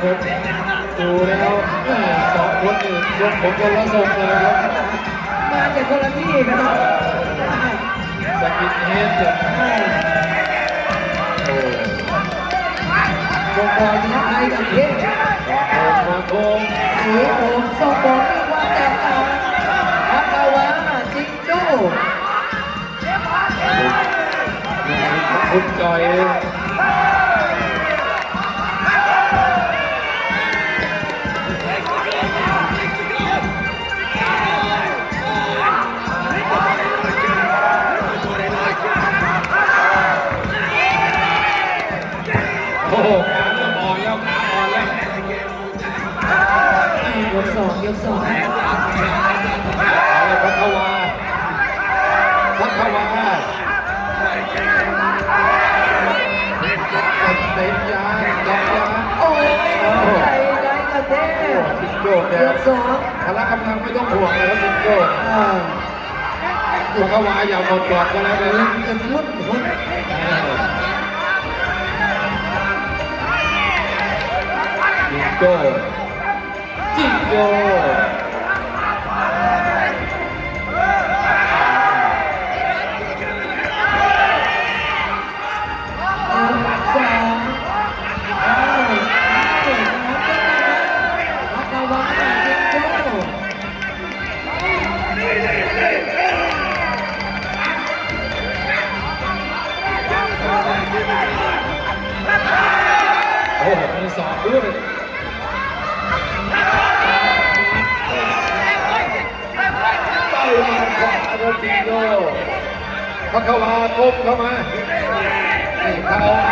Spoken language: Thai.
ผมดูแล้วสองคนอื่นยกผมคนละทรงเลยครับมาจากคนละที่กันเนาะสกินเฮดเนี่ยโอ้บงบอกที่ไทยกับเทศมาโกงสีผมทรงผมมีความแตกต่างพักกาวาจิงโจ้คุณจอยโอ้โหขาอ่อนแล้วขาอ่อนแล้วยกสองเอาเลยพัทวาเต็มยางโอ้ยใจกระเด้จิงโจ้เนี่ยพละกำลังไม่ต้องห่วงเลยครับจิงโจ้พัทวาอย่าหมดกอดกันแล้วเลยจะมุดจิงโจ้โอ้โหมีสองด้วยเต้ามาขวาโรจิโก้พักวาก้มเข้ามานี่เขา